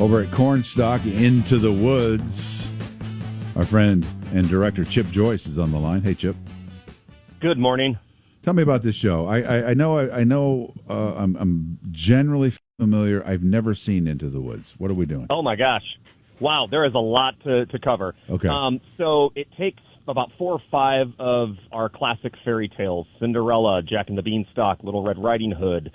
Over at Cornstalk, Into the Woods, our friend and director Chip Joyce is on the line. Hey, Chip. Good morning. Tell me about this show. I know. I'm generally familiar. I've never seen Into the Woods. What are we doing? Oh my gosh! Wow, there is a lot to cover. Okay. So it takes about 4 or 5 of our classic fairy tales: Cinderella, Jack and the Beanstalk, Little Red Riding Hood,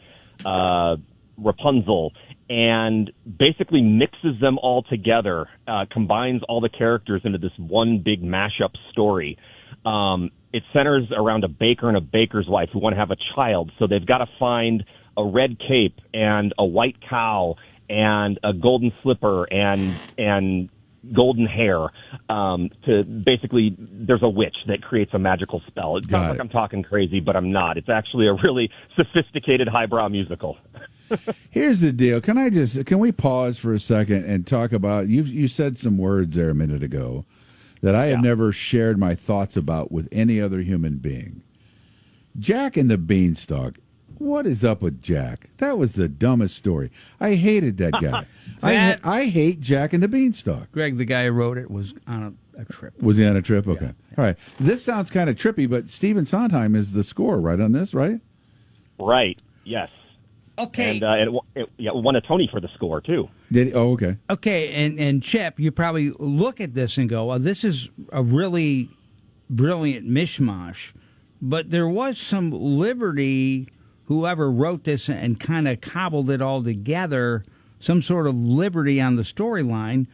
Rapunzel, and basically mixes them all together, combines all the characters into this one big mashup story. It centers around a baker and a baker's wife who want to have a child, so they've got to find a red cape and a white cow and a golden slipper and golden hair. To basically, there's a witch that creates a magical spell. It sounds like I'm talking crazy, but I'm not. It's actually a really sophisticated highbrow musical. Here's the deal. Can we pause for a second and talk about, you said some words there a minute ago that I have never shared my thoughts about with any other human being. Jack and the Beanstalk. What is up with Jack? That was the dumbest story. I hated that guy. I hate Jack and the Beanstalk. Greg, the guy who wrote it, was on a trip. Was he on a trip? Okay. Yeah. All right. This sounds kind of trippy, but Stephen Sondheim is the score, right, on this, right? Right. Yes. Okay. And it won a Tony for the score, too. Did he? Oh, okay. Okay, and Chip, you probably look at this and go, well, this is a really brilliant mishmash. But there was some liberty, whoever wrote this and kind of cobbled it all together, some sort of liberty on the storyline.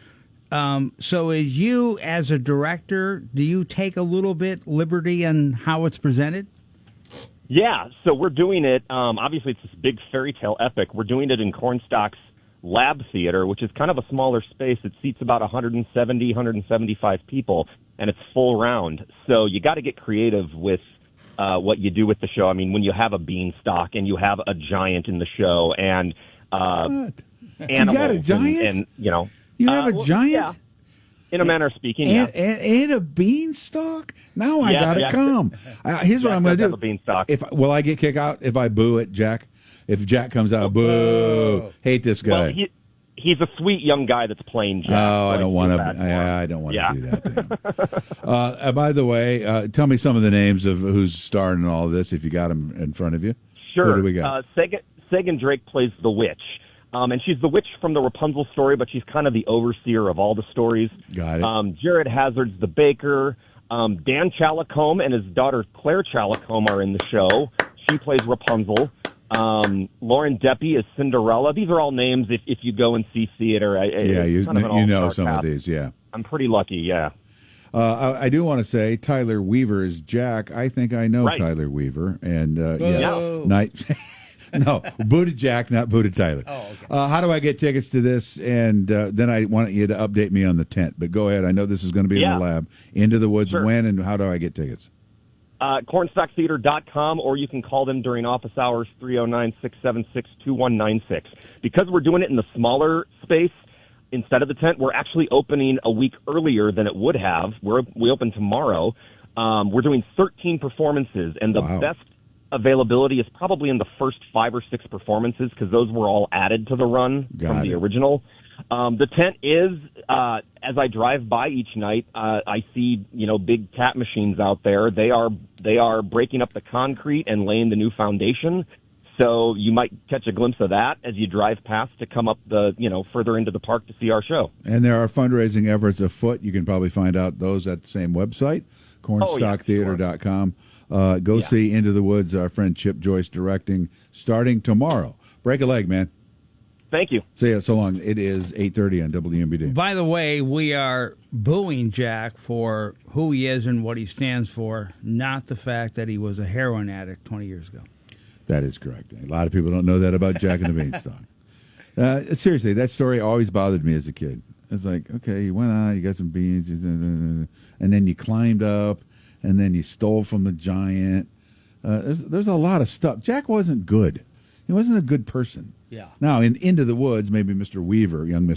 So as you, as a director, do you take a little bit liberty on how it's presented? Yeah, so we're doing it, obviously it's this big fairy tale epic. We're doing it in Cornstalk's Lab Theater, which is kind of a smaller space. It seats about 170, 175 people, and it's full round. So you got to get creative with what you do with the show. I mean, when you have a beanstalk and you have a giant in the show and animals. You got a giant? And you know. You have a giant? Yeah. In a manner of speaking, and a beanstalk? Now I gotta come. Here's what I'm gonna do. A beanstalk. Will I get kicked out if I boo at Jack? If Jack comes out, boo! Hate this guy. Well, he's a sweet young guy that's playing Jack. Oh, I don't want to. I don't want to do that. By the way, tell me some of the names of who's starring in all of this. If you got them in front of you, sure. What do we got? Sagan Drake plays the witch. And she's the witch from the Rapunzel story, but she's kind of the overseer of all the stories. Got it. Jared Hazard's the baker. Dan Chalicombe and his daughter Claire Chalicombe are in the show. She plays Rapunzel. Lauren Deppy is Cinderella. These are all names if you go and see theater. You know some of these, yeah. I'm pretty lucky, yeah. I do want to say Tyler Weaver is Jack. I think I know Tyler Weaver. And, No, booted Jack, not booted Tyler. Oh, okay. How do I get tickets to this? And then I want you to update me on the tent. But go ahead. I know this is going to be in the lab. Into the Woods, sure. When and how do I get tickets? Cornstalktheater.com, or you can call them during office hours, 309-676-2196. Because we're doing it in the smaller space, instead of the tent, we're actually opening a week earlier than it would have. We open tomorrow. We're doing 13 performances, and the best availability is probably in the first 5 or 6 performances because those were all added to the run from the original. The tent is, as I drive by each night, I see, big cat machines out there. They are breaking up the concrete and laying the new foundation. So you might catch a glimpse of that as you drive past to come up further into the park to see our show. And there are fundraising efforts afoot. You can probably find out those at the same website, cornstalktheater.com. Go see Into the Woods, our friend Chip Joyce directing, starting tomorrow. Break a leg, man. Thank you. See you so long. It is 8:30 on WMBD. By the way, we are booing Jack for who he is and what he stands for, not the fact that he was a heroin addict 20 years ago. That is correct. A lot of people don't know that about Jack and the Beanstalk. Seriously, that story always bothered me as a kid. It's like, okay, you went out, you got some beans, and then you climbed up, and then you stole from the giant. There's a lot of stuff. Jack wasn't good. He wasn't a good person. Yeah. Now, in Into the Woods, maybe young Mr.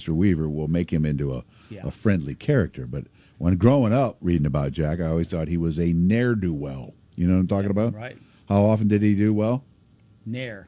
Weaver, will make him into a friendly character. But when growing up reading about Jack, I always thought he was a ne'er-do-well. You know what I'm talking about? Right. How often did he do well? Ne'er.